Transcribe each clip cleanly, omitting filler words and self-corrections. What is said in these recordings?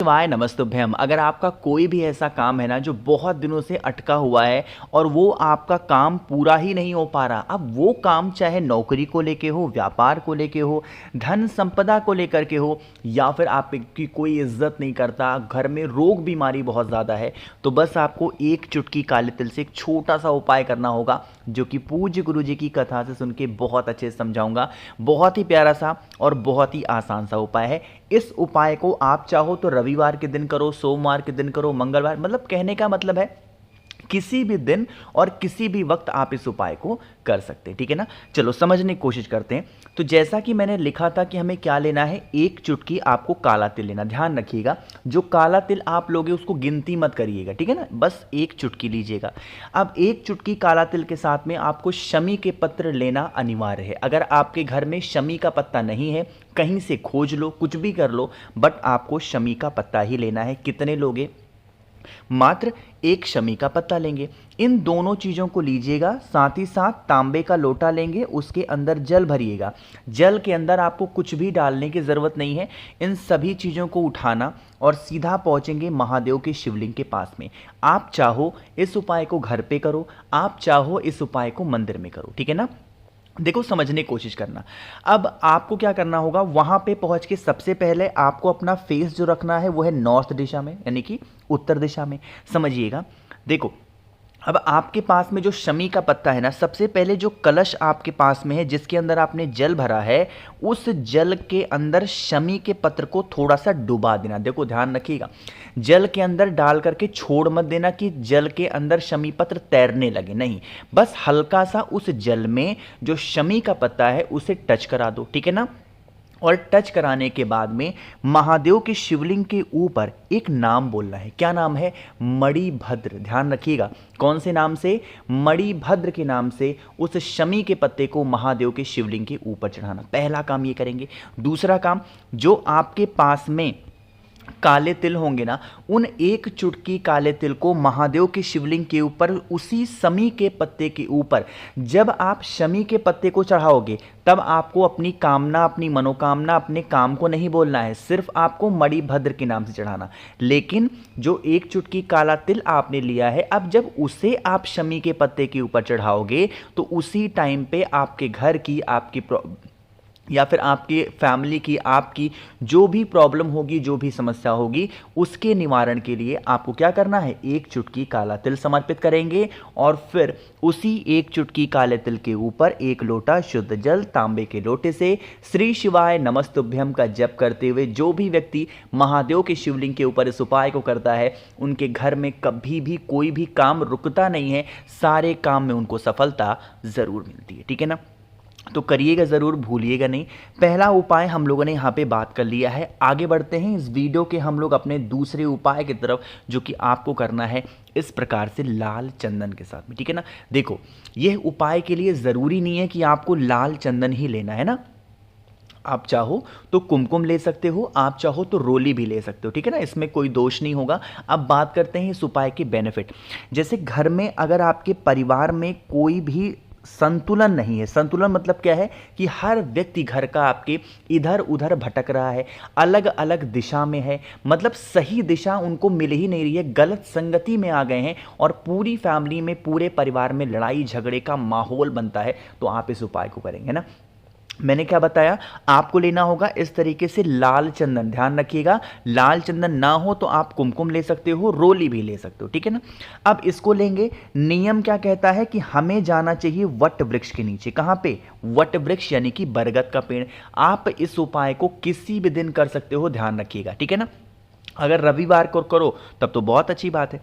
शिवाय नमस्तुभ्यम। अगर आपका कोई भी ऐसा काम है ना जो बहुत दिनों से अटका हुआ है और वो आपका काम पूरा ही नहीं हो पा रहा, अब वो काम चाहे नौकरी को लेके हो, व्यापार को लेके हो, धन संपदा को लेकर के हो, या फिर आपकी कोई इज्जत नहीं करता, घर में रोग बीमारी बहुत ज़्यादा है, तो बस आपको एक चुटकी काले तिल से एक छोटा सा उपाय करना होगा, जो कि पूज्य गुरु जी की कथा से सुन के बहुत अच्छे से समझाऊंगा। बहुत ही प्यारा सा और बहुत ही आसान सा उपाय है। इस उपाय को आप चाहो तो रविवार के दिन करो, सोमवार के दिन करो, मंगलवार, मतलब कहने का मतलब है किसी भी दिन और किसी भी वक्त आप इस उपाय को कर सकते हैं। ठीक है ना। चलो समझने की कोशिश करते हैं। तो जैसा कि मैंने लिखा था कि हमें क्या लेना है, एक चुटकी आपको काला तिल लेना। ध्यान रखिएगा, जो काला तिल आप लोगे उसको गिनती मत करिएगा, ठीक है ना, बस एक चुटकी लीजिएगा। अब एक चुटकी काला तिल के साथ में आपको शमी के पत्र लेना अनिवार्य है। अगर आपके घर में शमी का पत्ता नहीं है, कहीं से खोज लो, कुछ भी कर लो, बट आपको शमी का पत्ता ही लेना है। कितने लोगे? मात्र एक शमी का पत्ता लेंगे। इन दोनों चीज़ों को लीजिएगा। साथ ही साथ तांबे का लोटा लेंगे, उसके अंदर जल भरिएगा। जल के अंदर आपको कुछ भी डालने की ज़रूरत नहीं है। इन सभी चीज़ों को उठाना और सीधा पहुंचेंगे महादेव के शिवलिंग के पास में। आप चाहो इस उपाय को घर पे करो, आप चाहो इस उपाय को मंदिर में करो, ठीक है ना। देखो समझने की कोशिश करना। अब आपको क्या करना होगा, वहां पे पहुंच के सबसे पहले आपको अपना फेस जो रखना है वो है नॉर्थ दिशा में, यानी कि उत्तर दिशा में। समझिएगा। देखो, अब आपके पास में जो शमी का पत्ता है ना, सबसे पहले जो कलश आपके पास में है जिसके अंदर आपने जल भरा है, उस जल के अंदर शमी के पत्र को थोड़ा सा डुबा देना। देखो ध्यान रखिएगा, जल के अंदर डाल करके छोड़ मत देना कि जल के अंदर शमी पत्र तैरने लगे, नहीं, बस हल्का सा उस जल में जो शमी का पत्ता है उसे टच करा दो, ठीक है ना। और टच कराने के बाद में महादेव के शिवलिंग के ऊपर एक नाम बोलना है। क्या नाम है? मणिभद्र। ध्यान रखिएगा, कौन से नाम से? मणिभद्र के नाम से उस शमी के पत्ते को महादेव के शिवलिंग के ऊपर चढ़ाना। पहला काम ये करेंगे। दूसरा काम, जो आपके पास में काले तिल होंगे ना, उन एक चुटकी काले तिल को महादेव के शिवलिंग के ऊपर, उसी शमी के पत्ते के ऊपर, जब आप शमी के पत्ते को चढ़ाओगे तब आपको अपनी कामना, अपनी मनोकामना, अपने काम को नहीं बोलना है, सिर्फ आपको मणिभद्र के नाम से चढ़ाना। लेकिन जो एक चुटकी काला तिल आपने लिया है, अब जब उसे आप शमी के पत्ते के ऊपर चढ़ाओगे तो उसी टाइम पे आपके घर की, आपकी या फिर आपकी फैमिली की, आपकी जो भी प्रॉब्लम होगी, जो भी समस्या होगी, उसके निवारण के लिए आपको क्या करना है, एक चुटकी काला तिल समर्पित करेंगे। और फिर उसी एक चुटकी काले तिल के ऊपर एक लोटा शुद्ध जल तांबे के लोटे से श्री शिवाय नमस्तुभ्यम का जप करते हुए, जो भी व्यक्ति महादेव के शिवलिंग के ऊपर इस उपाय को करता है, उनके घर में कभी भी कोई भी काम रुकता नहीं है, सारे काम में उनको सफलता ज़रूर मिलती है, ठीक है ना। तो करिएगा ज़रूर, भूलिएगा नहीं। पहला उपाय हम लोगों ने यहाँ पे बात कर लिया है। आगे बढ़ते हैं इस वीडियो के हम लोग अपने दूसरे उपाय की तरफ, जो कि आपको करना है इस प्रकार से लाल चंदन के साथ में, ठीक है ना। देखो, यह उपाय के लिए ज़रूरी नहीं है कि आपको लाल चंदन ही लेना है ना, आप चाहो तो कुमकुम ले सकते हो, आप चाहो तो रोली भी ले सकते हो, ठीक है ना, इसमें कोई दोष नहीं होगा। अब बात करते हैं इस उपाय के बेनिफिट। जैसे घर में अगर आपके परिवार में कोई भी संतुलन नहीं है, संतुलन मतलब क्या है कि हर व्यक्ति घर का आपके इधर उधर भटक रहा है, अलग अलग दिशा में है, मतलब सही दिशा उनको मिल ही नहीं रही है, गलत संगति में आ गए हैं और पूरी फैमिली में, पूरे परिवार में लड़ाई झगड़े का माहौल बनता है, तो आप इस उपाय को करेंगे ना। मैंने क्या बताया, आपको लेना होगा इस तरीके से लाल चंदन। ध्यान रखिएगा, लाल चंदन ना हो तो आप कुमकुम ले सकते हो, रोली भी ले सकते हो, ठीक है ना। अब इसको लेंगे। नियम क्या कहता है कि हमें जाना चाहिए वट वृक्ष के नीचे। कहाँ पे? वट वृक्ष, यानी कि बरगद का पेड़। आप इस उपाय को किसी भी दिन कर सकते हो, ध्यान रखिएगा, ठीक है ना। अगर रविवार को करो तब तो बहुत अच्छी बात है।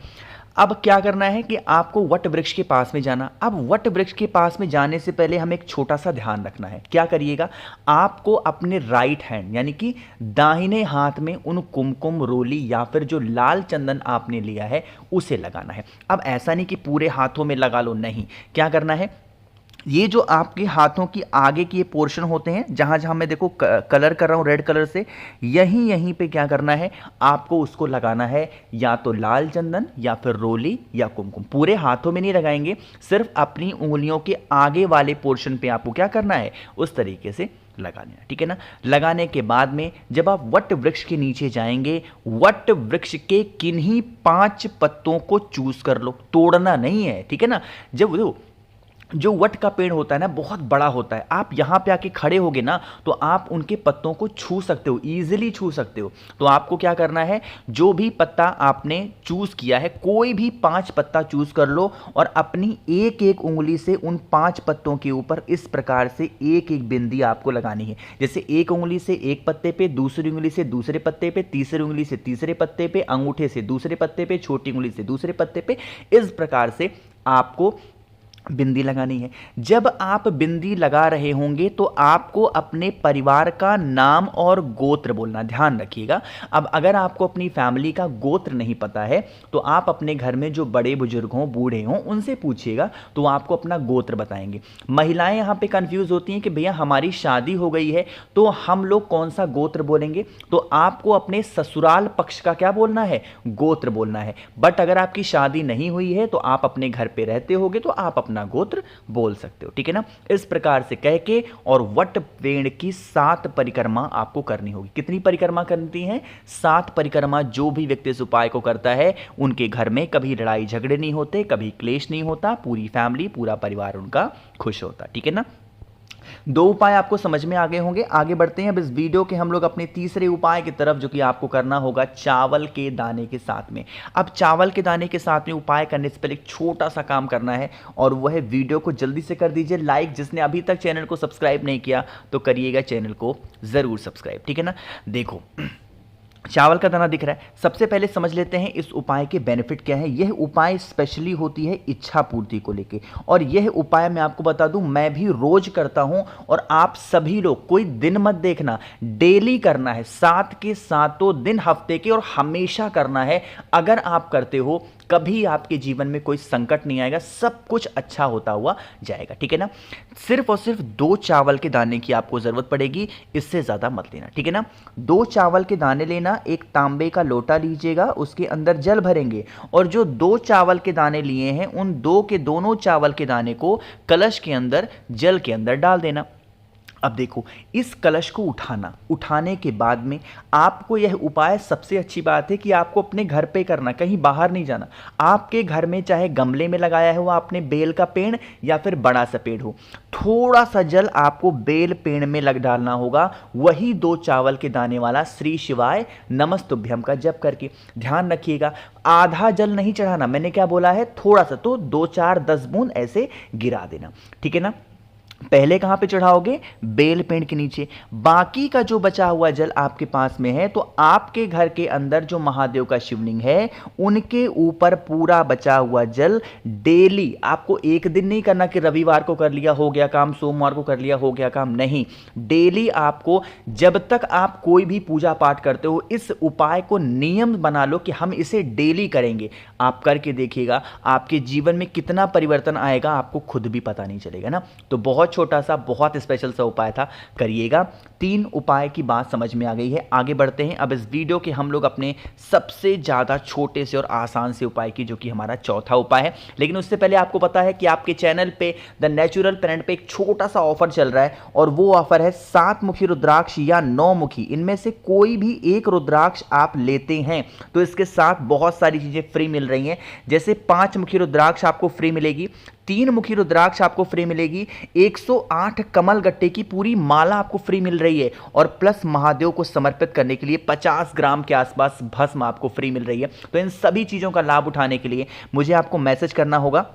अब क्या करना है कि आपको वट वृक्ष के पास में जाना। अब वट वृक्ष के पास में जाने से पहले हमें एक छोटा सा ध्यान रखना है। क्या करिएगा, आपको अपने राइट हैंड, यानी कि दाहिने हाथ में उन कुमकुम, रोली या फिर जो लाल चंदन आपने लिया है उसे लगाना है। अब ऐसा नहीं कि पूरे हाथों में लगा लो, नहीं। क्या करना है, ये जो आपके हाथों की आगे की ये पोर्शन होते हैं, जहां जहां मैं देखो कलर कर रहा हूं रेड कलर से, यहीं यहीं पे क्या करना है, आपको उसको लगाना है, या तो लाल चंदन या फिर रोली या कुमकुम। पूरे हाथों में नहीं लगाएंगे, सिर्फ अपनी उंगलियों के आगे वाले पोर्शन पे आपको क्या करना है, उस तरीके से लगा लेना, ठीक है ना। लगाने के बाद में जब आप वट वृक्ष के नीचे जाएंगे, वट वृक्ष के किन्हीं 5 पत्तों को चूज कर लो, तोड़ना नहीं है, ठीक है ना। जब जो वट का पेड़ होता है ना बहुत बड़ा होता है, आप यहाँ पे आके खड़े होगे ना तो आप उनके पत्तों को छू सकते हो, ईजिली छू सकते हो। तो आपको क्या करना है, जो भी पत्ता आपने चूज किया है, कोई भी 5 पत्ता चूज कर लो और अपनी एक एक उंगली से उन 5 पत्तों के ऊपर इस प्रकार से एक एक बिंदी आपको लगानी है। जैसे एक उंगली से एक पत्ते पे, दूसरी उंगली से दूसरे पत्ते पे, तीसरी उंगली से तीसरे पत्ते पे, अंगूठे से दूसरे पत्ते पे, छोटी उंगली से दूसरे पत्ते पे, इस प्रकार से आपको बिंदी लगानी है। जब आप बिंदी लगा रहे होंगे तो आपको अपने परिवार का नाम और गोत्र बोलना, ध्यान रखिएगा। अब अगर आपको अपनी फैमिली का गोत्र नहीं पता है तो आप अपने घर में जो बड़े बुजुर्ग हों, बूढ़े हों, उनसे पूछिएगा तो आपको अपना गोत्र बताएंगे। महिलाएं यहाँ पे कंफ्यूज होती हैं कि भैया हमारी शादी हो गई है तो हम लोग कौन सा गोत्र बोलेंगे, तो आपको अपने ससुराल पक्ष का क्या बोलना है, गोत्र बोलना है। बट अगर आपकी शादी नहीं हुई है तो आप अपने घर पे रहते होगे तो आप अपना गोत्र बोल सकते हो, ठीक है ना। इस प्रकार से कह के और वट पेड़ की 7 परिक्रमा आपको करनी होगी। कितनी परिक्रमा करती हैं, 7 परिक्रमा। जो भी व्यक्ति इस उपाय को करता है उनके घर में कभी लड़ाई झगड़े नहीं होते, कभी क्लेश नहीं होता, पूरी फैमिली, पूरा परिवार उनका खुश होता, ठीक है ना। 2 उपाय आपको समझ में आ गए होंगे। आगे बढ़ते हैं अब इस वीडियो के हम लोग अपने तीसरे उपाय की तरफ, जो कि आपको करना होगा चावल के दाने के साथ में। अब चावल के दाने के साथ में उपाय करने से पहले एक छोटा सा काम करना है और वह है वीडियो को जल्दी से कर दीजिए लाइक। जिसने अभी तक चैनल को सब्सक्राइब नहीं किया तो करिएगा चैनल को जरूर सब्सक्राइब, ठीक है ना। देखो चावल का दाना दिख रहा है। सबसे पहले समझ लेते हैं इस उपाय के बेनिफिट क्या है। यह उपाय स्पेशली होती है इच्छा पूर्ति को लेके, और यह उपाय मैं आपको बता दूं मैं भी रोज करता हूं और आप सभी लोग, कोई दिन मत देखना, डेली करना है, 7 के 7 दिन हफ्ते के, और हमेशा करना है। अगर आप करते हो कभी आपके जीवन में कोई संकट नहीं आएगा, सब कुछ अच्छा होता हुआ जाएगा, ठीक है ना। सिर्फ और सिर्फ 2 चावल के दाने की आपको जरूरत पड़ेगी, इससे ज्यादा मत लेना, ठीक है ना। 2 चावल के दाने लेना, एक तांबे का लोटा लीजिएगा, उसके अंदर जल भरेंगे और जो 2 चावल के दाने लिए हैं उन 2 के दोनों चावल के दाने को कलश के अंदर, जल के अंदर डाल देना। अब देखो इस कलश को उठाने के बाद में आपको यह उपाय, सबसे अच्छी बात है कि आपको अपने घर पे करना, कहीं बाहर नहीं जाना। आपके घर में चाहे गमले में लगाया है वो आपने बेल का पेड़ या फिर बड़ा सा पेड़ हो, थोड़ा सा जल आपको बेल पेड़ में लग डालना होगा, वही 2 चावल के दाने वाला श्री शिवाय नमस्तुभ्यम का जप करके। ध्यान रखिएगा आधा जल नहीं चढ़ाना, मैंने क्या बोला है, थोड़ा सा, तो 2 4 10 बूंद ऐसे गिरा देना, ठीक है ना। पहले कहां पे चढ़ाओगे, बेल पेड़ के नीचे। बाकी का जो बचा हुआ जल आपके पास में है तो आपके घर के अंदर जो महादेव का शिवलिंग है उनके ऊपर पूरा बचा हुआ जल डेली, आपको एक दिन नहीं करना कि रविवार को कर लिया हो गया काम, सोमवार को कर लिया हो गया काम, नहीं, डेली आपको, जब तक आप कोई भी पूजा पाठ करते हो, इस उपाय को नियम बना लो कि हम इसे डेली करेंगे। आप करके देखिएगा आपके जीवन में कितना परिवर्तन आएगा, आपको खुद भी पता नहीं चलेगा ना। तो बहुत छोटा सा, बहुत स्पेशल सा उपाय था, करिएगा। 3 उपाय की बात समझ में आ गई है। आगे बढ़ते हैं अब इस वीडियो के हम लोग अपने सबसे ज्यादा छोटे से और आसान से उपाय की, जो कि हमारा चौथा उपाय है। लेकिन उससे पहले आपको पता है कि आपके चैनल पे द नेचुरल प्लैनेट पे एक छोटा सा ऑफर चल रहा है, और वो ऑफर है 7 मुखी रुद्राक्ष या 9 मुखी, इनमें से कोई भी एक रुद्राक्ष आप लेते हैं तो इसके साथ बहुत सारी चीजें फ्री मिल रही हैं। जैसे 5 मुखी रुद्राक्ष आपको फ्री मिलेगी, 3 मुखी रुद्राक्ष आपको फ्री मिलेगी, 108 कमल गट्टे की पूरी माला आपको फ्री मिल रही है, और प्लस महादेव को समर्पित करने के लिए 50 ग्राम के आसपास भस्म आपको फ्री मिल रही है। तो इन सभी चीजों का लाभ उठाने के लिए मुझे आपको मैसेज करना होगा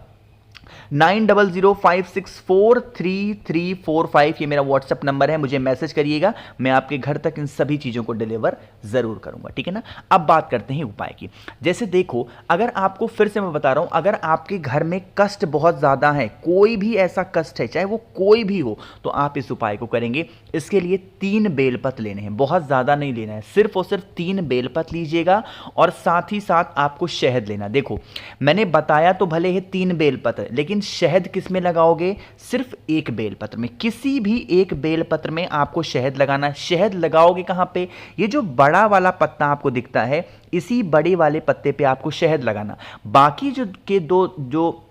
9005643345, ये मेरा व्हाट्सएप नंबर है, मुझे मैसेज करिएगा, मैं आपके घर तक इन सभी चीज़ों को डिलीवर ज़रूर करूंगा, ठीक है ना। अब बात करते हैं उपाय की। जैसे देखो, अगर आपको, फिर से मैं बता रहा हूं, अगर आपके घर में कष्ट बहुत ज़्यादा है, कोई भी ऐसा कष्ट है, चाहे वो कोई भी हो, तो आप इस उपाय को करेंगे। इसके लिए 3 बेलपत्र लेने हैं, बहुत ज़्यादा नहीं लेना है, सिर्फ और सिर्फ 3 बेलपत्र लीजिएगा, और साथ ही साथ आपको शहद लेना। देखो मैंने बताया तो भले ही 3 बेलपत्र, लेकिन शहद किस में लगाओगे, सिर्फ 1 बेलपत्र में, किसी भी 1 बेलपत्र में आपको शहद लगाना है। शहद लगाओगे कहां पे, ये जो बड़ा वाला पत्ता आपको दिखता है, इसी बड़े वाले पत्ते पे आपको शहद लगाना। बाकी जो के 2 जो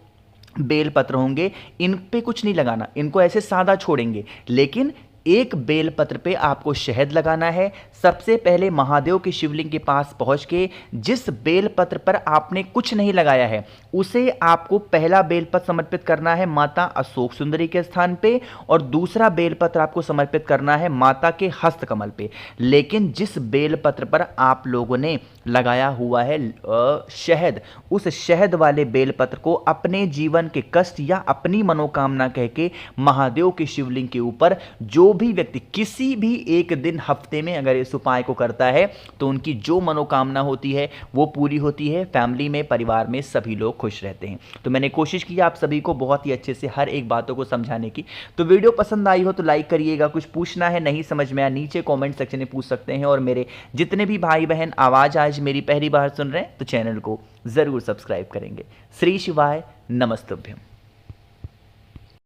बेलपत्र होंगे इन पे कुछ नहीं लगाना, इनको ऐसे सादा छोड़ेंगे, लेकिन एक बेलपत्र पे आपको शहद लगाना है। सबसे पहले महादेव के शिवलिंग के पास पहुंच के जिस बेलपत्र पर आपने कुछ नहीं लगाया है उसे आपको पहला बेलपत्र समर्पित करना है माता अशोक सुंदरी के स्थान पे, और दूसरा बेलपत्र आपको समर्पित करना है माता के हस्त कमल पे। लेकिन जिस बेलपत्र पर आप लोगों ने लगाया हुआ है शहद, उस शहद वाले बेलपत्र को अपने जीवन के कष्ट या अपनी मनोकामना कह के महादेव के शिवलिंग के ऊपर जो भी व्यक्ति किसी भी एक दिन हफ्ते में अगर इस उपाय को करता है तो उनकी जो मनोकामना होती है वो पूरी होती है। फैमिली में, परिवार में सभी लोग खुश रहते हैं। तो मैंने कोशिश की आप सभी को बहुत ही अच्छे से हर एक बातों को समझाने की। तो वीडियो पसंद आई हो तो लाइक करिएगा। कुछ पूछना है, नहीं समझ में आया, नीचे कमेंट सेक्शन में पूछ सकते हैं। और मेरे जितने भी भाई बहन आवाज आज मेरी पहली बार सुन रहे हैं तो चैनल को जरूर सब्सक्राइब करेंगे। श्री शिवाय, नमस्तुभ्यम।